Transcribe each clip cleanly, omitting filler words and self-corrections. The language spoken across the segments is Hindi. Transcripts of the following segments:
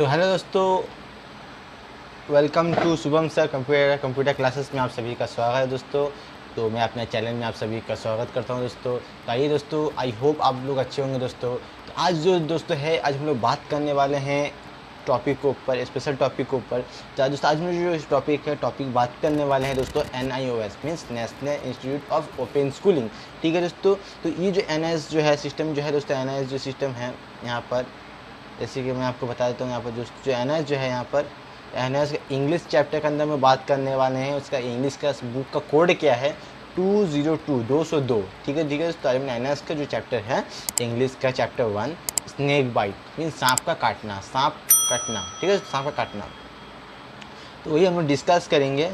तो हेलो दोस्तों, welcome to Shubham sir computer classes में आप सभी का स्वागत है दोस्तों। तो मैं अपने चैनल में आप सभी का स्वागत करता हूं दोस्तों। तो आइए दोस्तों, आई होप आप लोग अच्छे होंगे दोस्तों। तो आज जो दोस्तों है, आज हम लोग बात करने वाले हैं टॉपिक के ऊपर, स्पेशल टॉपिक के ऊपर। तो दोस्तों आज में जो टॉपिक है, टॉपिक बात करने वाले हैं दोस्तों NIOS means national institute of open schooling. ठीक है दोस्तों। तो ये जो NIS जो है सिस्टम जो है दोस्तों, NIS जो सिस्टम है यहाँ पर, जैसे कि मैं आपको बता देता हूँ यहाँ पर जो NIS जो है यहाँ पर NIS का इंग्लिश चैप्टर के अंदर में बात करने वाले हैं। उसका इंग्लिश का बुक का कोड क्या है 202। ठीक है दोस्तों। NIS का जो चैप्टर है इंग्लिश का चैप्टर 1 स्नेक बाइट मीन सांप का काटना, सांप काटना। ठीक है, सांप का काटना। तो वही हम लोग डिस्कस करेंगे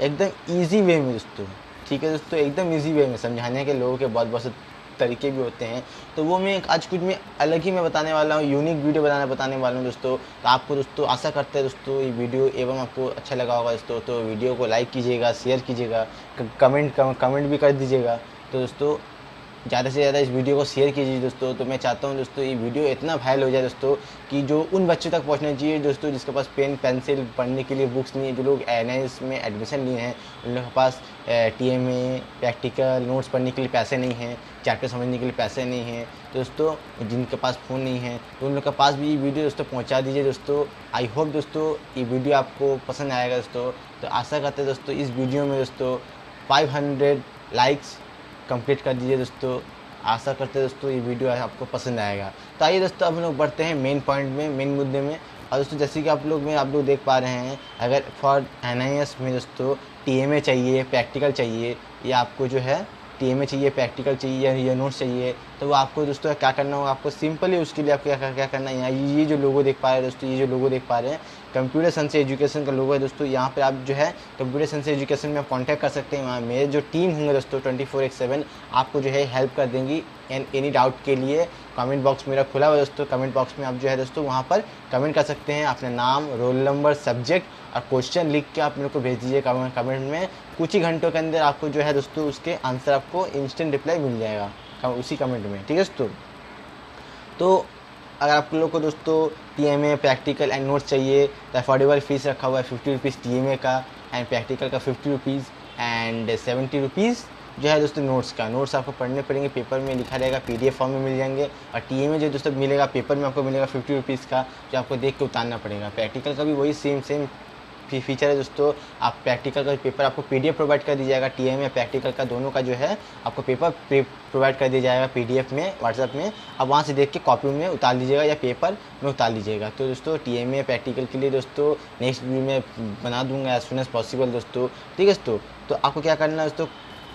एकदम ईजी वे में दोस्तों। ठीक है दोस्तों, एकदम ईजी वे में समझाने के लोगों के बहुत बहुत से तरीके भी होते हैं। तो वो मैं आज कुछ मैं अलग ही मैं बताने वाला हूँ, यूनिक वीडियो बताने वाला हूँ दोस्तों। तो आपको दोस्तों आशा करते हैं दोस्तों ये वीडियो एवं आपको अच्छा लगा होगा दोस्तों। तो वीडियो को लाइक कीजिएगा, शेयर कीजिएगा, कमेंट भी कर दीजिएगा। तो दोस्तों ज़्यादा से ज़्यादा इस वीडियो को शेयर कीजिए दोस्तों। तो मैं चाहता हूँ दोस्तों ये वीडियो इतना वायरल हो जाए दोस्तों कि जो उन बच्चों तक पहुँचना चाहिए दोस्तों जिसके पास पेन पेंसिल पढ़ने के लिए बुक्स नहीं है, जो लोग NIS में एडमिशन लिए हैं उन लोगों के पास TMA प्रैक्टिकल नोट्स पढ़ने के लिए पैसे नहीं हैं, चैप्टर समझने के लिए पैसे नहीं हैं। तो दोस्तों जिनके पास फ़ोन नहीं है तो उन लोग के पास भी ये वीडियो दोस्तों पहुँचा दीजिए दोस्तों। आई होप दोस्तों ये वीडियो आपको पसंद आएगा दोस्तों। तो आशा करते हैं दोस्तों इस वीडियो में दोस्तों 500 लाइक्स कंप्लीट कर दीजिए दोस्तों। आशा करते हैं दोस्तों ये वीडियो आपको पसंद आएगा। तो आइए दोस्तों अब हम लोग बढ़ते हैं मेन पॉइंट में, मेन मुद्दे में। और दोस्तों जैसे कि आप लोग देख पा रहे हैं, अगर फॉर NIS में दोस्तों TMA चाहिए, प्रैक्टिकल चाहिए, या आपको जो है TMA चाहिए, प्रैक्टिकल चाहिए या नोट्स चाहिए, तो वो आपको दोस्तों क्या करना होगा, आपको सिंपली उसके लिए आपको क्या करना है। ये जो लोगो देख पा रहे हैं दोस्तों, ये जो लोगो देख पा रहे हैं कंप्यूटर साइंस एजुकेशन का लोगो है दोस्तों। यहाँ पे आप जो है कंप्यूटर साइंस एजुकेशन में कांटेक्ट कर सकते हैं। वहाँ मेरे जो टीम होंगे दोस्तों 24/7 आपको जो है हेल्प कर देंगी एनी डाउट के लिए। कमेंट बॉक्स मेरा खुला हुआ है दोस्तों। कमेंट बॉक्स में आप जो है दोस्तों वहाँ पर कमेंट कर सकते हैं, अपना नाम, रोल नंबर, सब्जेक्ट और क्वेश्चन लिख के आप मेरे को भेज दीजिए कमेंट में। कुछ ही घंटों के अंदर आपको जो है दोस्तों उसके आंसर आपको इंस्टेंट रिप्लाई मिल जाएगा उसी कमेंट में। ठीक है दोस्तों। तो अगर आप लोग को दोस्तों TMA प्रैक्टिकल एंड नोट्स चाहिए तो अफोर्डेबल फीस रखा हुआ है 50 रुपीज़ TMA का, एंड प्रैक्टिकल का 50 रुपीज़, एंड 70 रुपीज़ जो है दोस्तों नोट्स का। नोट्स आपको पढ़ने पड़ेंगे, पेपर में लिखा रहेगा, PDF फॉर्म में मिल जाएंगे। और TMA जो दोस्तों मिलेगा पेपर में आपको मिलेगा 50 रुपीज़ का, जो आपको देख के उतारना पड़ेगा। प्रैक्टिकल का भी वही सेम फीचर है दोस्तों। आप प्रैक्टिकल का पेपर आपको PDF प्रोवाइड कर दिया जाएगा, TMA प्रैक्टिकल का दोनों का जो है आपको पेपर प्रोवाइड कर दिया जाएगा PDF में, व्हाट्सएप में। आप वहाँ से देख के कॉपी में उतार लीजिएगा या पेपर में उतार लीजिएगा। तो दोस्तों TMA प्रैक्टिकल के लिए दोस्तों नेक्स्ट वीडियो में बना दूंगा एज सुन एज पॉसिबल दोस्तों। ठीक है दोस्तों। तो आपको क्या करना है दोस्तों,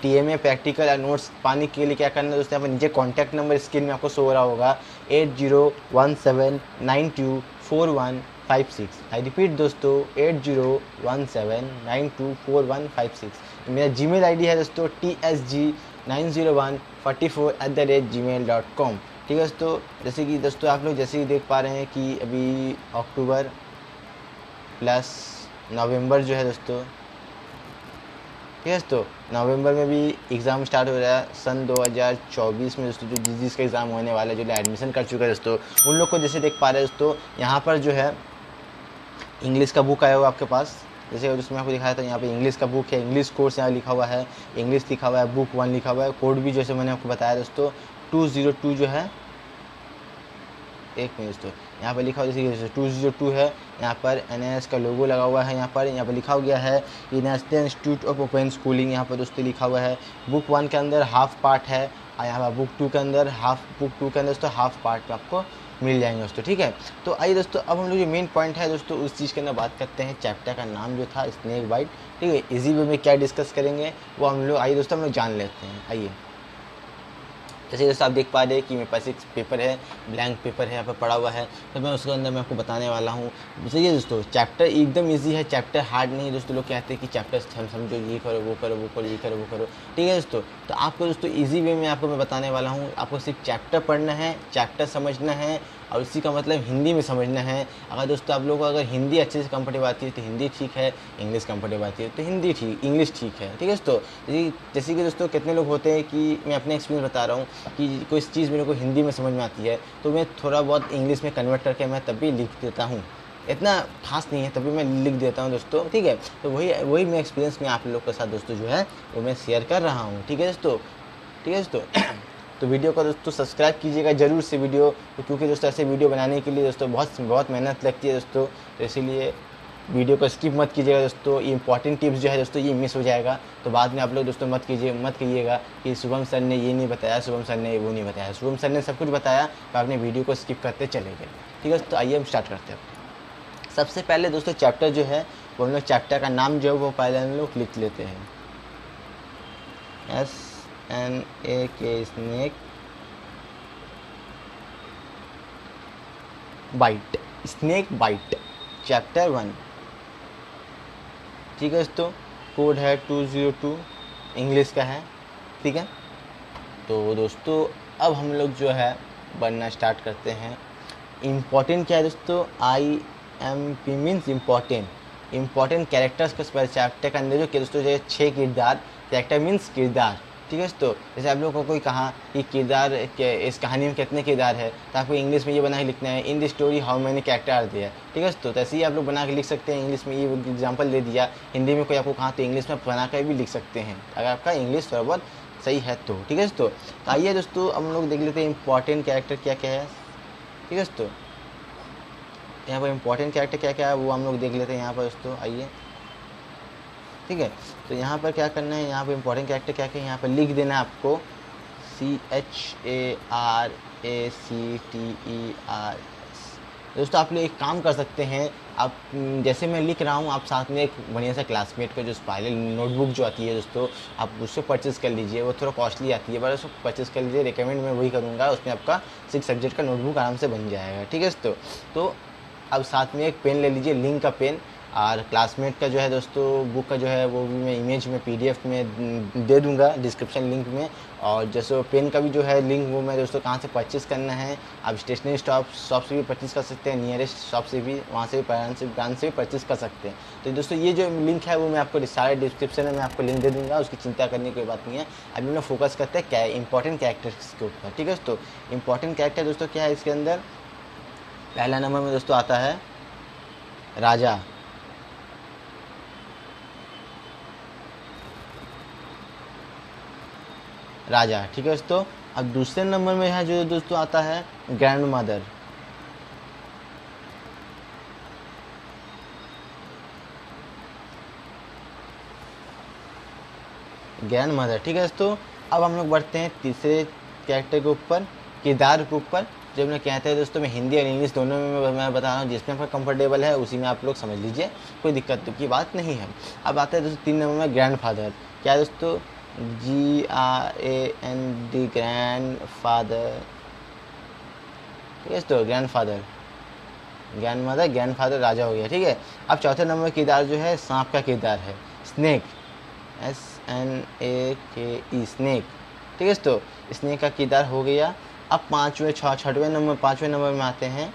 TMA प्रैक्टिकल या नोट्स पाने के लिए क्या करना है दोस्तों, यहाँ पर नीचे कॉन्टैक्ट नंबर स्क्रीन में आपको शो हो रहा होगा 8017924156। आई रिपीट दोस्तों 8017924156। मेरा Gmail ID है दोस्तों tsg90144@gmail.com। ठीक है दोस्तों। जैसे कि दोस्तों आप लोग जैसे ही देख पा रहे हैं कि अभी अक्टूबर प्लस नवंबर जो है दोस्तों, ठीक है दोस्तों, नवंबर में भी एग्ज़ाम स्टार्ट हो रहा है सन 2024 में दोस्तों। जो जिसका एग्ज़ाम होने वाला है, जो एडमिशन कर चुका है दोस्तों, उन लोग को जैसे देख पा रहे हैं दोस्तों यहाँ पर जो है इंग्लिश का बुक आया हुआ आपके पास। जैसे उसमें आपको दिखाया था, यहाँ पे इंग्लिश का बुक है, इंग्लिश कोर्स यहाँ लिखा हुआ है, इंग्लिश लिखा हुआ है, बुक 1 लिखा हुआ है। कोड भी जैसे मैंने आपको बताया दोस्तों 202 जो है, एक मिनट दोस्तों, यहाँ पर लिखा हुआ जैसे 202 है। यहाँ पर NIS का लोगो लगा हुआ है। यहाँ पर लिखा गया है ये national institute of open schooling. यहाँ पर दोस्तों लिखा हुआ है। बुक 1 के अंदर हाफ पार्ट है, और यहाँ पर बुक 2 के अंदर दोस्तों हाफ पार्ट आपको मिल जाएंगे दोस्तों। ठीक है। तो आइए दोस्तों अब हम लोग जो मेन पॉइंट है दोस्तों उस चीज़ के अंदर बात करते हैं। चैप्टर का नाम जो था स्नेक बाइट। ठीक है, इजी वे में क्या डिस्कस करेंगे वो हम लोग आइए दोस्तों हम लोग जान लेते हैं। आइए, जैसे दोस्तों आप देख पा रहे हैं कि मेरे पास एक पेपर है, ब्लैंक पेपर है यहाँ पर पड़ा हुआ है। तो मैं उसके अंदर मैं आपको बताने वाला हूँ। जैसे ये दोस्तों चैप्टर एकदम इजी है, चैप्टर हार्ड नहीं है दोस्तों। लोग कहते हैं कि चैप्टर हम समझो, ये करो वो करो वो करो, ये करो वो करो। ठीक है दोस्तों। तो आपको दोस्तों इजी वे में आपको मैं बताने वाला हूँ। आपको सिर्फ चैप्टर पढ़ना है, चैप्टर समझना है, और इसी का मतलब हिंदी में समझना है। अगर दोस्तों आप लोगों को अगर हिंदी अच्छे से कंफर्टेबल आती है तो हिंदी ठीक है, इंग्लिश कंफर्टेबल आती है तो इंग्लिश ठीक है। ठीक है दोस्तों। जैसे कि दोस्तों कितने लोग होते हैं कि मैं अपने एक्सपीरियंस बता रहा हूँ कि कोई चीज़ मेरे को हिंदी में समझ में आती है तो मैं थोड़ा बहुत इंग्लिश में कन्वर्ट करके मैं तब भी लिख देता हूँ। इतना खास नहीं है, तभी मैं लिख देता हूँ दोस्तों, ठीक है। तो वही वही मैं एक्सपीरियंस मैं आप लोग के साथ दोस्तों जो है वो मैं शेयर कर रहा हूँ, ठीक है दोस्तों, ठीक है दोस्तों। तो वीडियो को दोस्तों सब्सक्राइब कीजिएगा जरूर से वीडियो, तो क्योंकि दोस्तों ऐसे वीडियो बनाने के लिए दोस्तों बहुत मेहनत लगती है दोस्तों, तो इसीलिए वीडियो को स्किप मत कीजिएगा दोस्तों। ये इंपॉर्टेंट टिप्स जो है दोस्तों ये मिस हो जाएगा, तो बाद में आप लोग दोस्तों मत कहिएगा कि शुभम सर ने ये नहीं बताया, शुभम सर ने वो नहीं बताया। शुभम सर ने सब कुछ बताया, तो आपने वीडियो को स्किप करते चले गए, ठीक है। तो आइए हम स्टार्ट करते हैं। सबसे पहले दोस्तों चैप्टर जो है वो हम लोग चैप्टर का नाम जो है वो पहले हम लोग लिख लेते हैं, SNAK snake bite, snake bite chapter 1, ठीक है दोस्तों। कोड है 202, इंग्लिश का है, ठीक है। तो दोस्तों अब हम लोग जो है बनना स्टार्ट करते हैं। इम्पॉर्टेंट क्या है दोस्तों, IMP मीन्स इम्पॉर्टेंट कैरेक्टर्स का चैप्टर के अंदर जो कि दोस्तों जो 6 किरदार, कैरेक्टर मीन्स किरदार, ठीक है दोस्तों। जैसे आप लोगों को कोई कहा कि किरदार इस कहानी में कितने किरदार है, तो आपको इंग्लिश में ये बना के लिखना है, in the story how many character are there, ठीक है दोस्तों। तो ऐसे ही आप लोग बना के लिख सकते हैं, इंग्लिश में ये एग्जांपल दे दिया, हिंदी में कोई आपको कहा तो इंग्लिश में बना कर भी लिख सकते हैं, अगर आपका इंग्लिश थोड़ा बहुत सही है तो, ठीक है दोस्तों। तो आइए दोस्तों हम लोग देख लेते हैं इंपॉर्टेंट कैरेक्टर क्या क्या है, ठीक है दोस्तों। यहाँ पर इंपॉर्टेंट कैरेक्टर क्या क्या है वो हम लोग देख लेते हैं यहाँ पर दोस्तों, आइए, ठीक है। तो यहाँ पर क्या करना है, यहाँ पर इंपॉर्टेंट कैरेक्टर क्या क्या है यहाँ पर लिख देना है आपको, CHARACTER। दोस्तों आप लोग एक काम कर सकते हैं, आप जैसे मैं लिख रहा हूँ आप साथ में एक बढ़िया सा क्लासमेट का जो स्पाइरल नोटबुक जो आती है दोस्तों, आप उससे परचेज़ कर लीजिए, वो थोड़ा कॉस्टली आती है पर उसको परचेज़ कर लीजिए, रिकमेंड मैं वही करूँगा, उसमें आपका 6 सब्जेक्ट का नोटबुक आराम से बन जाएगा, ठीक है दोस्तों। तो अब साथ में एक पेन ले लीजिए, लिंक का पेन, और क्लासमेट का जो है दोस्तों बुक का जो है वो भी मैं इमेज में PDF में दे दूंगा डिस्क्रिप्शन लिंक में, और जैसे पेन का भी जो है लिंक वो मैं दोस्तों कहाँ से परचेज़ करना है, आप स्टेशनरी शॉप से भी परचेज़ कर सकते हैं, नियरेस्ट शॉप से भी, वहाँ से भी ब्रांच से भी परचेज़ कर सकते हैं। तो दोस्तों ये जो लिंक है वो मैं आपको सारे डिस्क्रिप्शन में मैं आपको लिंक दे दूँगा, उसकी चिंता करने की कोई बात नहीं है। अभी हम लोग फोकस करते हैं क्या इंपॉर्टेंट कैरेक्टर्स के ऊपर, ठीक है दोस्तों। इंपॉर्टेंट कैरेक्टर दोस्तों क्या है इसके अंदर, पहला नंबर में दोस्तों आता है राजा, ठीक है दोस्तों। अब दूसरे नंबर में है जो दोस्तों आता है ग्रैंड मदर, ठीक है दोस्तों। अब हम लोग बढ़ते हैं तीसरे कैरेक्टर के ऊपर, किरदार के ऊपर, जब मैं कहते हैं दोस्तों मैं हिंदी और इंग्लिश दोनों में मैं बता रहा हूँ, जिसमें आपका कंफर्टेबल है उसी में आप लोग समझ लीजिए, कोई दिक्कत की बात नहीं है। अब आता है दोस्तों 3 नंबर में ग्रैंडफादर, क्या है दोस्तों, GRAND ग्रैंडफादर, ठीक है दोस्तों, ग्रैंडफादर, ग्रैंडमदर, ग्रैंडफादर, राजा हो गया, ठीक है। अब चौथे नंबर किरदार जो है सांप का किरदार है, स्नेक, SNAKE स्नेक, ठीक है दोस्तों, स्नेक का किरदार हो गया। अब पाँचवें नंबर में आते हैं,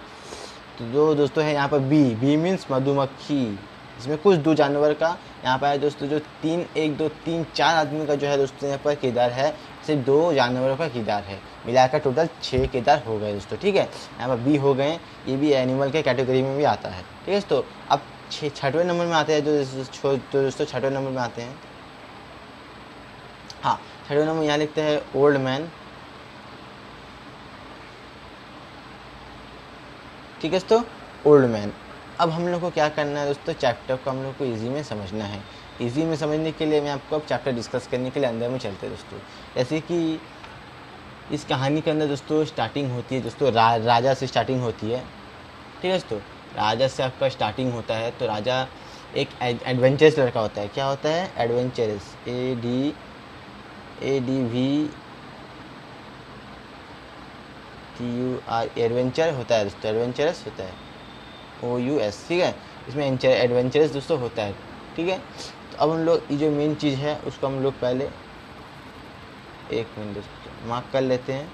तो जो दोस्तों है यहाँ पर बी मीन्स मधुमक्खी, इसमें कुछ 2 जानवर का यहाँ पर है दोस्तों, जो 4 आदमी का जो है दोस्तों यहाँ पर किरदार है, सिर्फ 2 जानवरों का किरदार है, मिलाकर टोटल 6 किरदार हो गए दोस्तों, ठीक है। यहाँ पर बी हो गए, ये भी एनिमल के कैटेगरी में भी आता है, ठीक है दोस्तों। अब 6वें नंबर में आते हैं जो दोस्तों 6वें नंबर में आते हैं, हाँ 6वें नंबर यहाँ लिखते हैं ओल्ड मैन, ठीक है दोस्तों, ओल्ड मैन। अब हम लोग को क्या करना है दोस्तों, चैप्टर को हम लोग को इजी में समझना है। इजी में समझने के लिए मैं आपको अब चैप्टर डिस्कस करने के लिए अंदर में चलते हैं दोस्तों। जैसे कि इस कहानी के अंदर दोस्तों स्टार्टिंग होती है दोस्तों राजा से स्टार्टिंग होती है, ठीक है दोस्तों, राजा से आपका स्टार्टिंग होता है। तो राजा एक एडवेंचरस लड़का होता है, क्या होता है, एडवेंचरस, ADVENTUR, एडवेंचर होता है दोस्तों, एडवेंचरस होता है, OUS, ठीक है। इसमें एडवेंचरस दोस्तों होता है, ठीक है। तो अब हम लोग ये जो मेन चीज़ है उसको हम लोग पहले 1 मिनट दोस्तों मार्क कर लेते हैं।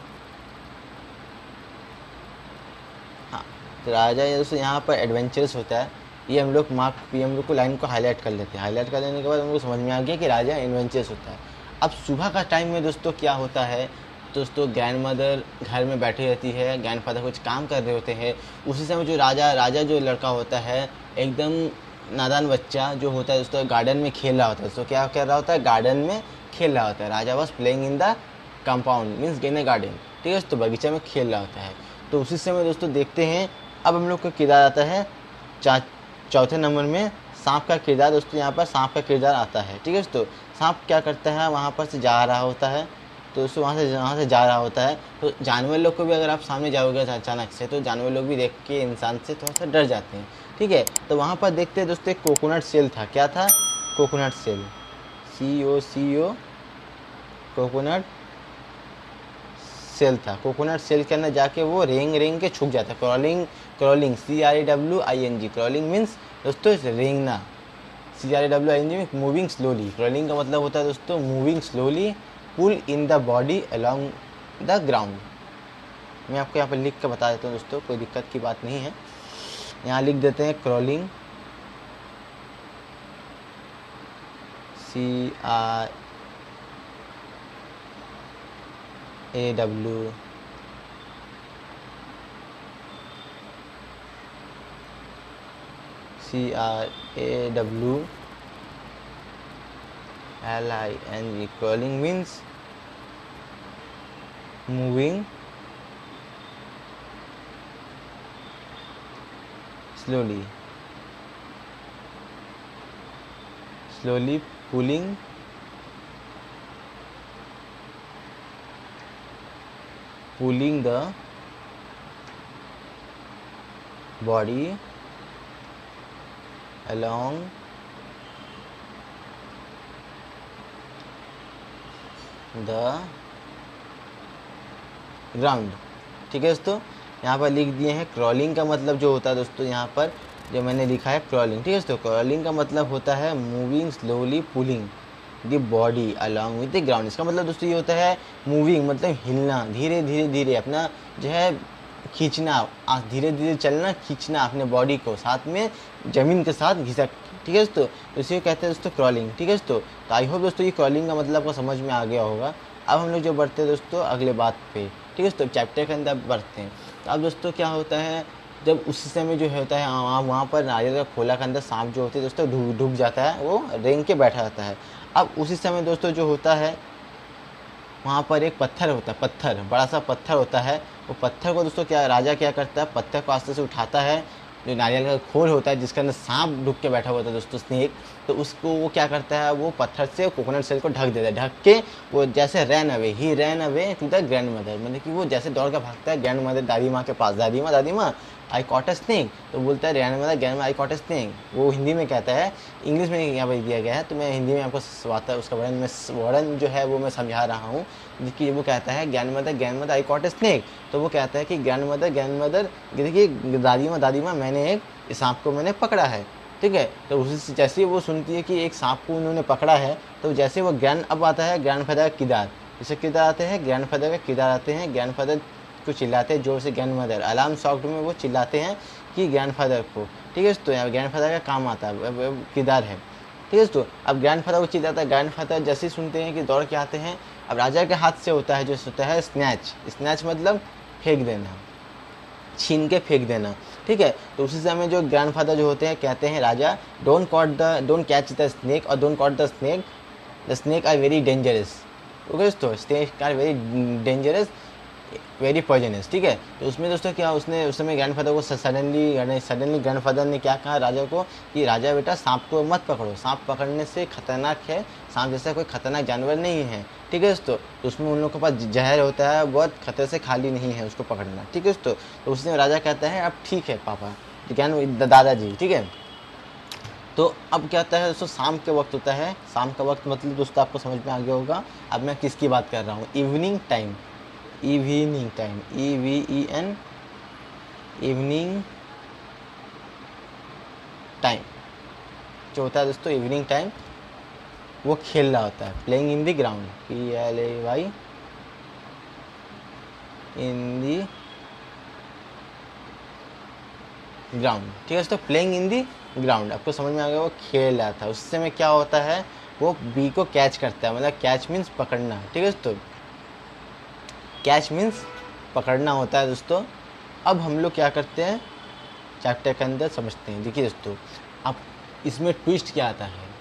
हाँ, तो राजा ये दोस्तों यहाँ पर एडवेंचरस होता है, ये हम लोग हम लोग को लाइन को हाईलाइट कर लेते हैं। हाईलाइट कर लेने के बाद हम लोग समझ में आ गया कि राजा एडवेंचरस होता है। अब सुबह का टाइम में दोस्तों क्या होता है, दोस्तों ग्रैंड मदर घर में बैठी रहती है, ग्रैंड फादर कुछ काम कर रहे होते हैं। उसी समय जो राजा जो लड़का होता है, एकदम नादान बच्चा जो होता है दोस्तों, गार्डन में खेल रहा होता है। दोस्तों क्या कर रहा होता है, गार्डन में खेल रहा होता है। Raja was playing in the compound means in a garden, ठीक है दोस्तों, बगीचा में खेल रहा होता है। तो उसी समय दोस्तों देखते हैं, अब हम लोग का किरदार आता है चौथे नंबर में सांप का किरदार। दोस्तों यहाँ पर सांप का किरदार आता है, ठीक है दोस्तों। सांप क्या करता है, वहाँ पर से जा रहा होता है। तो दोस्तों वहाँ से जा रहा होता है, तो जानवर लोग को भी अगर आप सामने जाओगे अचानक से, तो जानवर लोग भी देख के इंसान से थोड़ा सा डर जाते हैं, ठीक है। तो वहाँ पर देखते हैं दोस्तों एक कोकोनट सेल था। क्या था, coconut cell, CO coconut cell था। कोकोनट सेल के अंदर जाके वो रेंग के छुप जाता है। क्रॉलिंग CRAWLING, क्रॉलिंग मीन्स दोस्तों रेंगना। CRAWLING moving slowly. क्रॉलिंग का मतलब होता है दोस्तों moving slowly, pull in the body along the ground. मैं आपको यहाँ पर लिख कर बता देता हूँ दोस्तों, कोई दिक्कत की बात नहीं है। यहाँ लिख देते हैं crawling, CRAWLING, crawling means moving slowly, pulling the body along the ground, ठीक है दोस्तों। यहाँ पर लिख दिए हैं क्रॉलिंग का मतलब जो होता है दोस्तों, यहाँ पर जो मैंने लिखा है क्रॉलिंग, ठीक है दोस्तों। क्रॉलिंग का मतलब होता है moving slowly pulling the body along with the ground. इसका मतलब दोस्तों ये होता है मूविंग मतलब हिलना, धीरे अपना जो है खींचना, धीरे चलना, खींचना अपने बॉडी को साथ में ज़मीन के साथ घिसक, ठीक है दोस्तों। इसी को कहते हैं दोस्तों क्रॉलिंग, ठीक है दोस्तों। तो आई होप दोस्तों ये क्रॉलिंग का मतलब आपको समझ में आ गया होगा। अब हम लोग जो बढ़ते हैं दोस्तों अगले बात पे, ठीक है दोस्तों, चैप्टर के अंदर बढ़ते हैं। तो अब दोस्तों क्या होता है, जब उस समय जो होता है वहाँ पर नारियल का खोला के अंदर सांप जो होते हैं दोस्तों डूब जाता है, वो रेंग के बैठा रहता है। अब उसी समय दोस्तों जो होता है वहाँ पर एक पत्थर होता है, पत्थर बड़ा सा पत्थर होता है। वो पत्थर को दोस्तों राजा क्या करता है, पत्थर को आस्ते से उठाता है। जो नारियल का खोल होता है जिसके अंदर सांप डूब के बैठा हुआ था दोस्तों, स्नेक, तो उसको वो क्या करता है, वो पत्थर से कोकोनट सेल को ढक देता है। ढक के वो जैसे run away to the grandmother, मतलब कि वो जैसे दौड़ कर भागता है ग्रैंड मदर दादी माँ के पास। दादी माँ आई कॉट अ स्नेक, तो बोलता है grand mother I caught a snake. वो हिंदी में कहता है, इंग्लिश में यहाँ पर दिया गया है, तो मैं हिंदी में आपको उसका वर्णन जो है वो मैं समझा रहा हूँ। कि वो कहता है grand mother I caught a snake, तो वो कहता है कि ग्रैंड मदर देखिए दादी माँ मैंने एक सांप को मैंने पकड़ा है, ठीक है। तो उसी जैसे ही वो सुनती है कि एक सांप को उन्होंने पकड़ा है, तो जैसे वो अब आता है ग्रैंड फादर का किरदार। जैसे किरदार आते हैं ग्रैंड फादर का किरदार आते हैं, ग्रैंड फादर को चिल्लाते हैं जोर से ग्रैंड मदर, अलार्म साउंड में वो चिल्लाते हैं कि ग्रैंड फादर को, ठीक है। तो यहाँ ग्रैंड फादर का काम आता है, किरदार है, ठीक है। तो अब ग्रैंड फादर को चिल्लाता है, ग्रैंड फादर जैसे ही सुनते हैं कि दौड़ के आते हैं। अब राजा के हाथ से होता है जो होता है स्नैच मतलब फेंक देना, छीन के फेंक देना, ठीक है। तो उसी समय जो ग्रैंडफादर जो होते हैं कहते हैं Raja don't catch the snake और don't caught the snake are very dangerous, okay दोस्तों, snake are very dangerous very poisonous, ठीक है। तो उसमें दोस्तों क्या उसने उस समय ग्रैंडफादर को सडनली ग्रैंडफादर ने क्या कहा राजा को कि राजा बेटा सांप को मत पकड़ो, सांप पकड़ने से खतरनाक है, सांप जैसा कोई खतरनाक जानवर नहीं है, ठीक है दोस्तों। तो उसमें उन लोगों के पास जहर होता है, बहुत खतरे से खाली नहीं है उसको पकड़ना, ठीक है दोस्तों। तो उसने राजा कहता है अब ठीक है पापा, दादाजी, ठीक है। तो अब क्या होता है दोस्तों, शाम के वक्त होता है। शाम का वक्त मतलब दोस्तों आपको समझ में आ गया होगा अब मैं किसकी बात कर रहा हूँ, इवनिंग टाइम, इवनिंग टाइम जो होता है दोस्तों, इवनिंग टाइम वो खेल रहा होता है, playing in the ground, PLAY in the ground, ठीक है दोस्तों, प्लेइंग इन द ग्राउंड। आपको समझ में आ गया, वो खेल रहा था। उस समय क्या होता है, वो बी को कैच करता है, मतलब कैच मीन्स पकड़ना, ठीक है दोस्तों। कैच मीन्स पकड़ना होता है दोस्तों। अब हम लोग क्या करते हैं, चैप्टर के अंदर समझते हैं। देखिए दोस्तों, अब इसमें ट्विस्ट क्या आता है।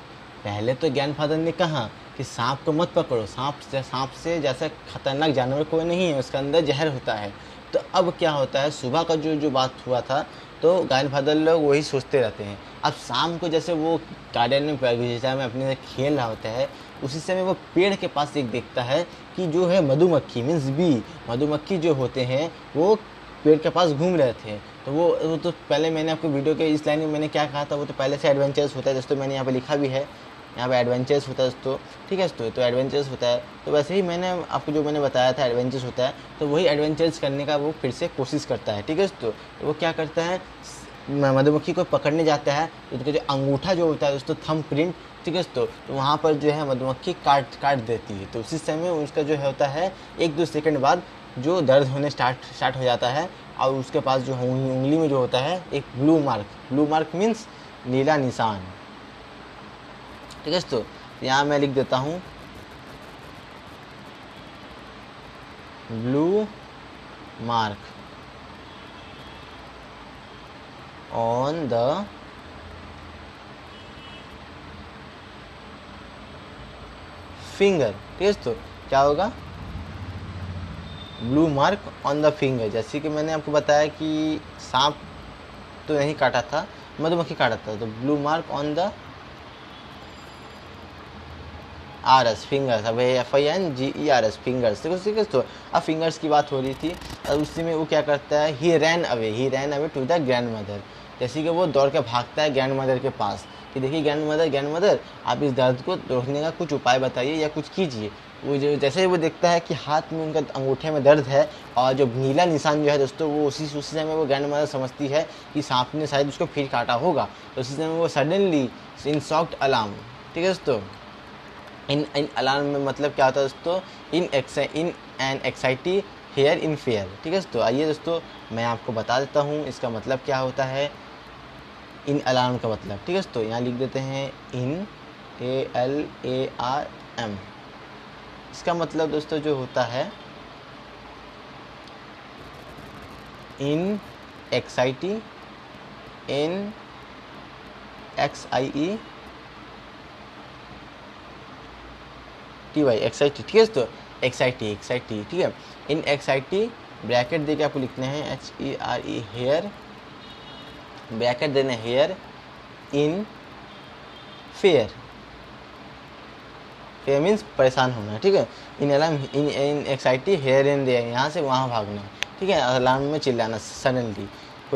पहले तो ग्रैंडफादर ने कहा कि सांप को मत पकड़ो, सांप से जैसा खतरनाक जानवर कोई नहीं है, उसके अंदर जहर होता है। तो अब क्या होता है, सुबह का जो बात हुआ था, तो ग्रैंडफादर लोग वही सोचते रहते हैं। अब शाम को जैसे वो गार्डन में बगीचा में अपने से खेल रहा होता है, उसी समय वो पेड़ के पास एक देखता है कि जो है मधुमक्खी मीन्स बी, मधुमक्खी जो होते हैं वो पेड़ के पास घूम रहे थे। तो वो तो पहले मैंने आपको वीडियो के इस लाइन में मैंने क्या कहा था, वो तो पहले से एडवेंचर्स होता है दोस्तों, मैंने यहाँ पे लिखा भी है, यहाँ पे एडवेंचर्स होता है दोस्तों, ठीक है दोस्तों। तो एडवेंचर्स होता है, तो वैसे ही मैंने आपको जो मैंने बताया था एडवेंचर्स होता है, तो वही एडवेंचर्स करने का वो फिर से कोशिश करता है, ठीक है दोस्तों। तो वो क्या करता है, मधुमक्खी को पकड़ने जाता है, तो उनका जो अंगूठा जो होता है दोस्तों, थंब प्रिंट, ठीक है दोस्तों, तो वहाँ पर जो है मधुमक्खी काट देती है। तो उसी समय उसका जो होता है 1-2 सेकंड बाद जो दर्द होने स्टार्ट हो जाता है, और उसके पास जो उंगली में जो होता है एक ब्लू मार्क मीन्स नीला निशान, ठीक है दोस्तों। यहाँ मैं लिख देता हूँ blue mark on the finger, ठीक है दोस्तों। क्या होगा, blue mark on the finger. जैसे कि मैंने आपको बताया कि सांप तो नहीं काटा था, मधुमक्खी काटा था, तो blue mark on the RS fingers, अब FINGERS फिंगर्स, ठीक है। तो अब फिंगर्स की बात हो रही थी, और उसी में वो क्या करता है, he ran away to the grandmother. जैसे कि वो दौड़ के भागता है ग्रैंड मदर के पास कि देखिए ग्रैंड मदर आप इस दर्द को रोकने का कुछ उपाय बताइए या कुछ कीजिए। वो जो जैसे ही वो देखता है कि हाथ में उनका अंगूठे में दर्द है, और जो नीला निशान जो है दोस्तों, वो उसी समय वो ग्रैंड मदर समझती है कि सांप ने शायद उसको फिर काटा होगा। तो उसी समय वो सडनली इन शॉक्ड अलार्म, ठीक है दोस्तों। इन अलार्म में मतलब क्या होता है दोस्तों, in an anxiety here in fear, ठीक है दोस्तों। आइए दोस्तों मैं आपको बता देता हूँ इसका मतलब क्या होता है, इन अलार्म का मतलब, ठीक है दोस्तों। यहाँ लिख देते हैं इन ALARM। इसका मतलब दोस्तों जो होता है इन एक्साइटी, इन XIE TY एक्साइटी, ठीक है दोस्तों, एक्साइटी, ठीक है। इन एक्साइटी ब्रैकेट देके आपको लिखने हैं HERE हेयर, ब्रैकेट देना हेयर, इन फेयर मीन्स परेशान होना, ठीक है। In alarm in anxiety here in there, यहाँ से वहाँ भागना, ठीक है। अलार्म में चिल्लाना सडनली,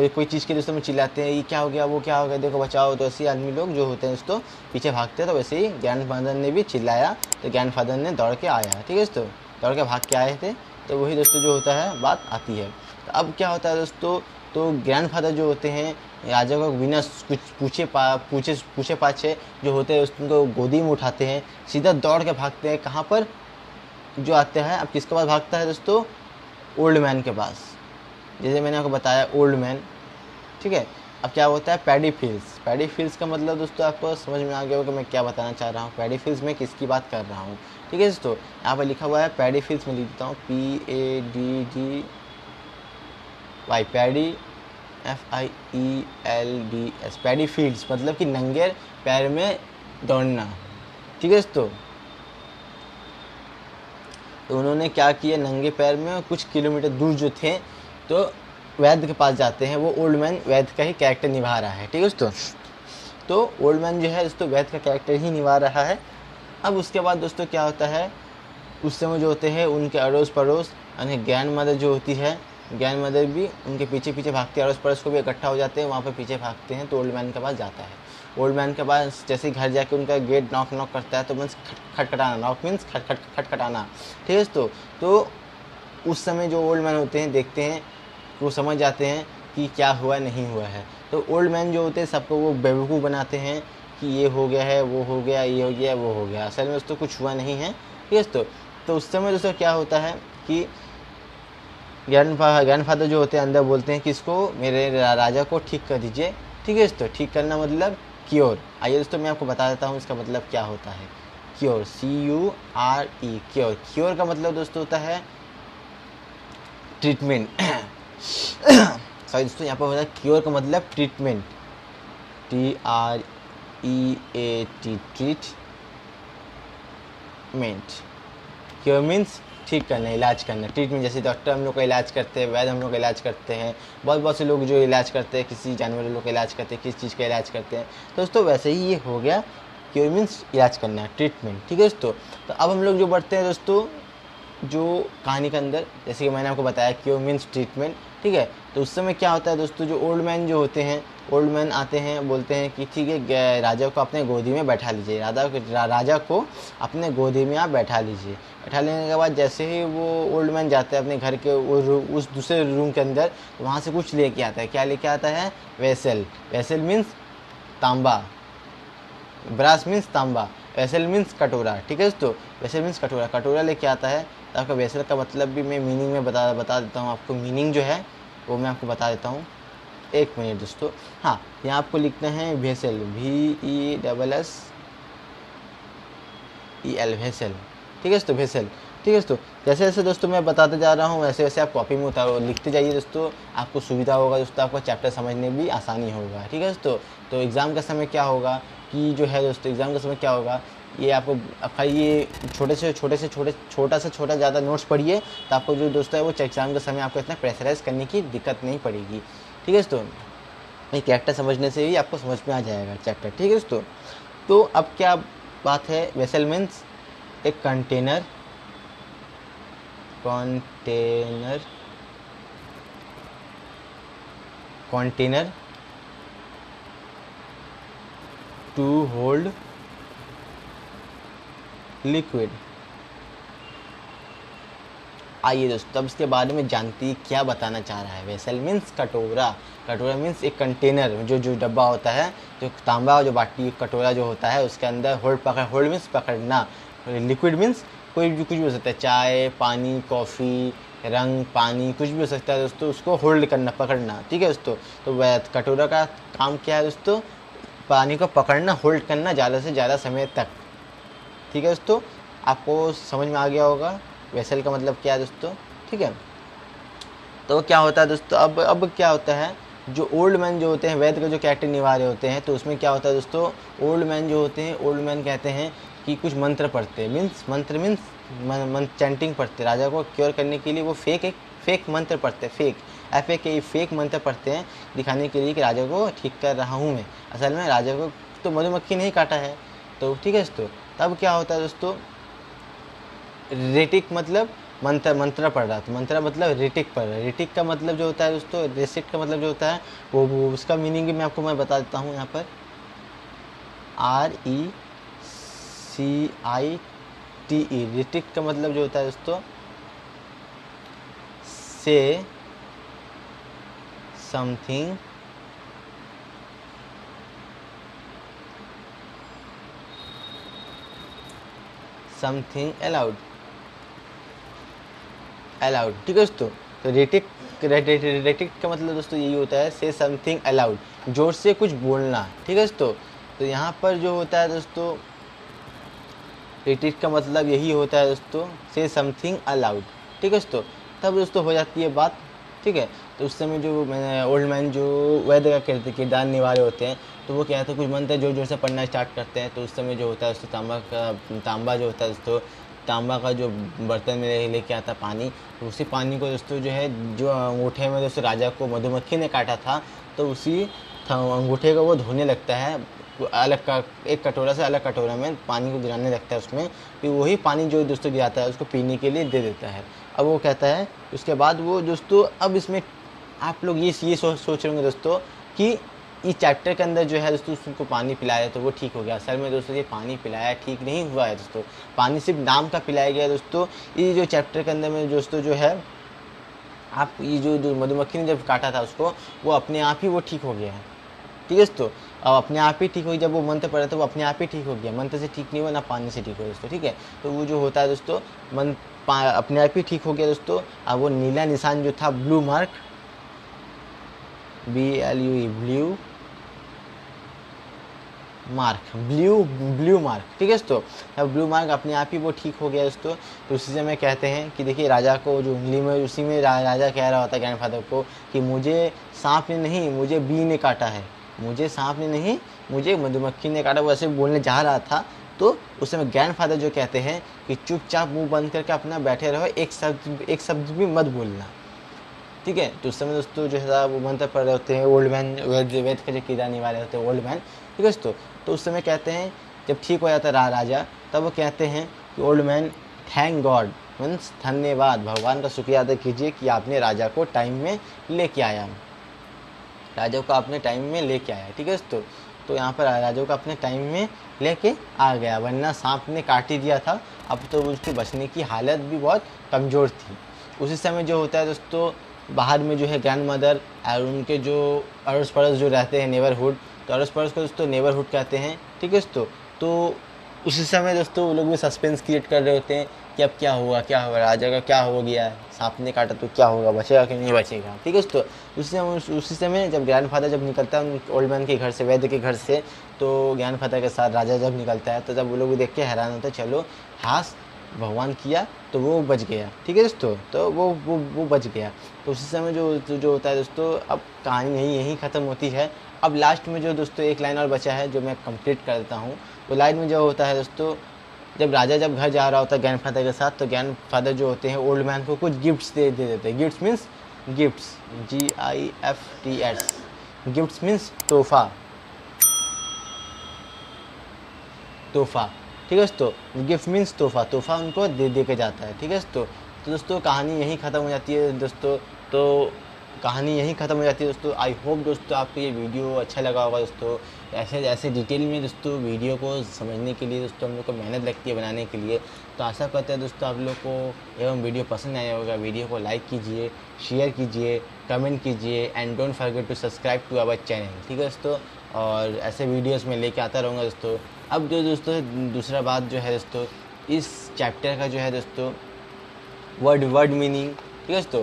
कोई चीज़ के दोस्तों में चिल्लाते हैं, ये क्या हो गया, वो क्या हो गया, देखो बचाओ। तो ऐसे आदमी लोग जो होते हैं दोस्तों पीछे भागते हैं। तो वैसे ही ग्रैंडफादर ने भी चिल्लाया, तो ग्रैंडफादर ने दौड़ के आया, ठीक है दोस्तों, दौड़ के भाग के आए थे। तो वही दोस्तों जो होता है बात आती है। तो अब क्या होता है दोस्तों, तो ग्रैंडफादर जो होते हैं राजा को बिना कुछ पूछे पाछे जो होते हैं उसको गोदी में उठाते हैं, सीधा दौड़ के भागते हैं। कहाँ पर जो आते हैं, अब किसके पास भागता है दोस्तों, ओल्ड मैन के पास, जैसे मैंने आपको बताया ओल्ड मैन, ठीक है। अब क्या होता है, पैडी फील्ड्स का मतलब दोस्तों आपको समझ में आ गया होगा कि मैं क्या बताना चाह रहा हूँ, पैडी फील्ड्स में किसकी बात कर रहा हूँ, ठीक है दोस्तों। यहाँ पर लिखा हुआ है पैडी फील्ड्स में लिख देता हूँ PADDY, paddy FIELDS, paddy fields मतलब कि नंगे पैर में दौड़ना, ठीक है दोस्तों। तो उन्होंने क्या किया, नंगे पैर में कुछ किलोमीटर दूर जो थे, तो वैद्य के पास जाते हैं। वो ओल्ड मैन वैद्य का ही कैरेक्टर निभा रहा है, ठीक है दोस्तों। तो ओल्ड मैन जो है दोस्तों वैद्य का कैरेक्टर ही निभा रहा है। अब उसके बाद दोस्तों क्या होता है, उस समय जो होते हैं उनके अड़ोस पड़ोस यानी ग्रैंड मदर जो होती है, ग्रैंड मदर भी उनके पीछे भागते हैं, अड़ोस पड़ोस को भी इकट्ठा हो जाते हैं, वहाँ पर पीछे भागते हैं। तो ओल्ड मैन के पास जाता है। ओल्ड मैन के पास जैसे घर जाके उनका गेट नॉक करता है, तो मीन्स खटखटाना, नॉक मीन्स खटखटाना, ठीक है दोस्तों। तो उस समय जो ओल्ड मैन होते हैं देखते हैं, वो समझ जाते हैं कि क्या हुआ नहीं हुआ है। तो ओल्ड मैन जो होते हैं सबको वो बेवकूफ़ बनाते हैं कि ये हो गया है, वो हो गया, ये हो गया, वो हो गया। असल में दोस्तों कुछ हुआ नहीं है, ठीक है दोस्तों। तो उस समय दोस्तों क्या होता है कि ग्रैंडफादर जो होते हैं अंदर बोलते हैं कि इसको मेरे राजा को ठीक कर दीजिए, ठीक है दोस्तों। ठीक करना मतलब क्योर। आइए दोस्तों मैं आपको बता देता हूँ इसका मतलब क्या होता है, क्योर, CURE, क्योर। क्योर का मतलब दोस्तों होता है ट्रीटमेंट सॉरी दोस्तों, यहाँ पर होता है क्योर का मतलब treatment, TREAT treatment. Cure means ठीक करना, इलाज करना। ट्रीटमेंट जैसे डॉक्टर हम लोग का इलाज करते हैं, वैद्य हम लोग का इलाज करते हैं, बहुत से लोग जो इलाज करते हैं, किसी जानवर लोग का इलाज करते हैं, किस चीज़ का इलाज करते हैं। तो दोस्तों वैसे ही ये हो गया, क्योर मीन्स इलाज करना, ट्रीटमेंट, ठीक है दोस्तों। तो अब हम लोग जो बढ़ते हैं दोस्तों जो कहानी के अंदर, जैसे कि मैंने आपको बताया क्योर मीन्स ट्रीटमेंट, ठीक है। तो उस समय क्या होता है दोस्तों, जो ओल्ड मैन जो होते हैं, ओल्ड मैन आते हैं, बोलते हैं कि ठीक है राजा को अपने गोदी में बैठा लीजिए, राजा को अपने गोदी में आप बैठा लीजिए। बैठा लेने के बाद जैसे ही वो ओल्ड मैन जाता है अपने घर के उस दूसरे रूम के अंदर, तो वहाँ से कुछ लेके आता है। क्या लेके आता है? वेसल। वेसल मीन्स तांबा, ब्रास मीन्स तांबा, वेसल मीन्स कटोरा, ठीक है दोस्तों। वेसल मीन्स कटोरा, कटोरा लेके आता है। तो आपका वेसल का मतलब भी मैं मीनिंग में बता देता हूँ आपको। मीनिंग जो है वो मैं आपको बता देता हूँ, एक मिनट दोस्तों। हाँ, यहाँ आपको लिखना है वेसल, VESSEL, वेसल, ठीक है दोस्तों, वेसल, ठीक है दोस्तों। जैसे जैसे दोस्तों मैं बताते जा रहा हूँ वैसे वैसे आप कॉपी में उतारो, लिखते जाइए दोस्तों, आपको सुविधा होगा दोस्तों, आपको चैप्टर समझने भी आसानी होगा, ठीक है दोस्तों। तो एग्ज़ाम का समय क्या होगा कि जो है दोस्तों, एग्ज़ाम का समय क्या होगा, ये आपको खाली ये छोटा से छोटा ज़्यादा नोट्स पढ़िए, तो आपको जो दोस्तों है वो एग्ज़ाम के समय आपको इतना प्रेशराइज करने की दिक्कत नहीं पड़ेगी, ठीक है दोस्तों। ये चैप्टर समझने से ही आपको समझ में आ जाएगा चैप्टर, ठीक है दोस्तों। तो अब क्या बात है, वेसल मीन्स एक कंटेनर टू होल्ड लिक्विड। आइए दोस्तों अब इसके बारे में जानती क्या बताना चाह रहा है। वेसल मीन्स कटोरा, कटोरा मीन्स एक कंटेनर, जो डब्बा होता है, जो तांबा, जो बाटी, कटोरा जो होता है, उसके अंदर होल्ड मीन्स पकड़ना, लिक्विड मीन्स कुछ भी हो सकता है, चाय, पानी, कॉफ़ी, रंग, पानी, कुछ भी हो सकता है दोस्तों, उसको होल्ड करना, पकड़ना, ठीक है दोस्तों। तो कटोरा का काम क्या है दोस्तों, पानी को पकड़ना, होल्ड करना ज़्यादा से ज़्यादा समय तक, ठीक है दोस्तों। आपको समझ में आ गया होगा वेसल का मतलब क्या है दोस्तों, ठीक है। तो क्या होता है दोस्तों, अब क्या होता है, जो ओल्ड मैन जो होते हैं, वैद्य का जो कैरेक्टर निभा रहे होते हैं, तो उसमें क्या होता है दोस्तों, ओल्ड मैन जो होते हैं, ओल्ड मैन कहते हैं कि कुछ मंत्र पढ़ते हैं, मंत्र मीन्स चैंटिंग पढ़ते हैं। राजा को क्योर करने के लिए वो फेक मंत्र पढ़ते हैं, फेक मंत्र पढ़ते हैं, दिखाने के लिए कि राजा को ठीक कर रहा हूँ मैं। असल में राजा को तो मधुमक्खी नहीं काटा है, तो ठीक है दोस्तों। तब क्या होता है दोस्तों, रेटिक मतलब मंत्र पढ़ रहा था, मंत्र मतलब रेटिक पढ़ रहा है। रेटिक का मतलब जो होता है दोस्तों, रेसिट का मतलब जो होता है वो उसका मीनिंग भी मैं बता देता हूँ यहाँ पर, RECITE। रेटिक का मतलब जो होता है दोस्तों, से समथिंग अलाउड, ठीक है दोस्तों। तो रेटिक का मतलब दोस्तों यही होता है, से समथिंग अलाउड, जोर से कुछ बोलना, ठीक है दोस्तों। तो यहाँ पर जो होता है दोस्तों, रेटिक का मतलब यही होता है दोस्तों, से समथिंग अलाउड, ठीक है दोस्तों। तब दोस्तों हो जाती है बात, ठीक है। तो उस समय जो ओल्ड मैन जो वैद्य का किरदार निभा रहे होते हैं, तो वो क्या है, तो कुछ मंत्र जोर जोर से पढ़ना स्टार्ट करते हैं। तो उस समय जो होता है दोस्तों, तांबा जो होता है दोस्तों, तांबा का जो बर्तन में लेके आता पानी, तो उसी पानी को दोस्तों जो है, जो अंगूठे में दोस्तों राजा को मधुमक्खी ने काटा था, तो उसी अंगूठे को वो धोने लगता है, एक कटोरा से अलग कटोरा में पानी को गिराने लगता है उसमें, फिर वही पानी जो दोस्तों गिराता है उसको पीने के लिए दे देता है। अब वो कहता है, उसके बाद वो दोस्तों, अब इसमें आप लोग ये सोच रहे होंगे दोस्तों कि इस चैप्टर के अंदर जो है दोस्तों उसको पानी पिलाया तो वो ठीक हो गया। असल में दोस्तों ये पानी पिलाया ठीक नहीं हुआ है दोस्तों, पानी सिर्फ नाम का पिलाया गया दोस्तों। ये जो चैप्टर के अंदर में दोस्तों जो है, आप ये जो मधुमक्खी ने जब काटा था उसको, वो अपने आप ही वो ठीक हो गया है, ठीक है दोस्तों। अब अपने आप ही ठीक हो, जब वो मंत्र पढ़ा था वो अपने आप ही ठीक हो गया, मंत्र से ठीक नहीं हुआ ना पानी से ठीक हो दोस्तों, ठीक है। तो वो जो होता है दोस्तों, अपने आप ही ठीक हो गया दोस्तों। अब वो नीला निशान जो था, blue mark, BLUE, blue, mark, blue mark, ठीक है दोस्तों। अब ब्लू मार्क अपने आप ही वो ठीक हो गया दोस्तों। तो उसी से मैं कहते हैं कि देखिए राजा को जो उंगली में, उसी में राजा कह रहा होता है ग्रैंडफादर को कि मुझे सांप ने नहीं, मुझे बी ने काटा है, मुझे सांप ने नहीं, मुझे मधुमक्खी ने काटा। वो ऐसे बोलने जा रहा था तो उस समय ग्रैंडफादर जो कहते हैं कि चुपचाप मुंह बंद करके अपना बैठे रहो, एक शब्द भी मत बोलना, ठीक है। तो उस समय दोस्तों जो है वो मंत्र पढ़ रहे होते हैं, ओल्ड मैन वेद का जो कीड़ा निवारे होते हैं ओल्ड मैन, ठीक है दोस्तों। तो उस समय कहते हैं जब ठीक हो जाता है राजा, तब वो कहते हैं कि old man thank God, means धन्यवाद, भगवान का शुक्रिया अदा कीजिए कि आपने राजा को टाइम में लेके आया, राजा को अपने टाइम में लेके आया, ठीक है दोस्तों। तो यहाँ पर राजा को अपने टाइम में लेके आ गया, वरना सांप ने काट ही दिया था। अब तो उसके बचने की हालत भी बहुत कमज़ोर थी। उसी समय जो होता है दोस्तों, बाहर में जो है ग्रैंड मदर और उनके जो अड़ोस पड़ोस जो रहते हैं नेबरहुड, तो अड़ोस पड़ोस को दोस्तों नेबरहुड कहते हैं, ठीक है दोस्तों। तो उसी समय दोस्तों वो लोग भी सस्पेंस क्रिएट कर रहे होते हैं कि अब क्या होगा, क्या होगा, राजा का क्या हो गया है, सांप ने काटा तो क्या होगा, बचेगा कि नहीं बचेगा, ठीक है दोस्तों। उसी समय जब ग्रैंडफादर जब निकलता है ओल्ड मैन के घर से, वैद्य के घर से, तो ग्रैंडफादर के साथ राजा जब निकलता है तो जब वो लोग देख के हैरान होते हैं, चलो हास भगवान किया तो वो बच गया, ठीक है दोस्तों। तो वो बच गया। तो उसी समय जो होता है दोस्तों, अब कहानी यहीं ख़त्म होती है। अब लास्ट में जो दोस्तों एक लाइन और बचा है जो मैं कंप्लीट कर देता हूँ। वो लाइन में जो होता है दोस्तों, जब राजा जब घर जा रहा होता है ग्रैंडफादर के साथ, तो ग्रैंडफादर जो होते हैं ओल्ड मैन को कुछ गिफ्ट्स दे देते हैं। Gifts means gifts, GIFTS, gifts means तोहफा, ठीक है दोस्तों। गिफ्ट मीन्स तोहफा उनको दे के जाता है, ठीक है दोस्तों। तो दोस्तों कहानी यहीं ख़त्म हो जाती है दोस्तों। तो कहानी यहीं ख़त्म हो जाती है दोस्तों। आई होप दोस्तों आपको ये वीडियो अच्छा लगा होगा दोस्तों। ऐसे डिटेल में दोस्तों वीडियो को समझने के लिए दोस्तों हम लोग को मेहनत लगती है बनाने के लिए। तो आशा करते हैं दोस्तों आप लोग को एवं वीडियो पसंद आया होगा। वीडियो को लाइक कीजिए, शेयर कीजिए, कमेंट कीजिए and don't forget to subscribe to our channel, ठीक है दोस्तों। और ऐसे वीडियोज़ में लेके आता रहूँगा दोस्तों। अब जो दोस्तों दूसरा बात जो है दोस्तों, इस चैप्टर का जो है दोस्तों वर्ड मीनिंग, ठीक है दोस्तों,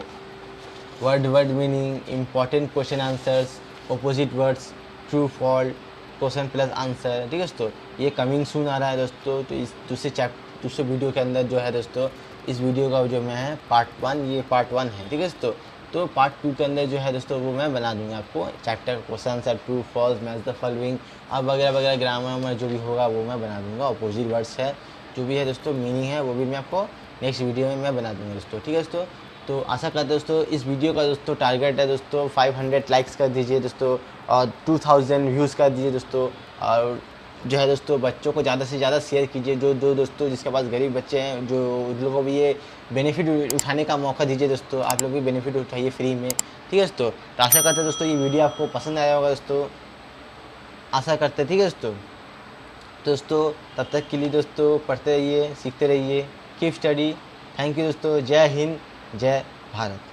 word meaning, important question answers, opposite words, true fault, question plus answer, ठीक है दोस्तों, ये कमिंग सून आ रहा है दोस्तों। तो इस दूसरे वीडियो के अंदर जो है दोस्तों, इस वीडियो का जो मैं है पार्ट 1, ये पार्ट 1 है, ठीक है दोस्तों। तो पार्ट 2 के अंदर जो है दोस्तों वो मैं बना दूंगा आपको chapter question answer, true false, match the following, अब वगैरह ग्रामर में जो भी होगा वो मैं बना दूंगा। अपोजिट वर्ड्स है जो भी है दोस्तों, मीनिंग है वो भी मैं आपको नेक्स्ट वीडियो में मैं बना दूंगा दोस्तों, ठीक है दोस्तों। तो आशा करते हैं दोस्तों इस वीडियो का दोस्तों टारगेट है दोस्तों 500 लाइक्स कर दीजिए दोस्तों, और 2000 व्यूज़ कर दीजिए दोस्तों। और जो है दोस्तों बच्चों को ज़्यादा से ज़्यादा शेयर कीजिए, जो दोस्तों जिसके पास गरीब बच्चे हैं, जो उन लोगों को भी ये बेनिफिट उठाने का मौका दीजिए दोस्तों। आप लोग भी बेनिफिट उठाइए फ्री में, ठीक है दोस्तों। तो आशा करते हैं दोस्तों ये वीडियो आपको पसंद आया होगा दोस्तों, आशा करते हैं, ठीक है दोस्तों। तब तक के लिए दोस्तों पढ़ते रहिए, सीखते रहिए, कीप स्टडी। थैंक यू दोस्तों। जय हिंद, जय भारत।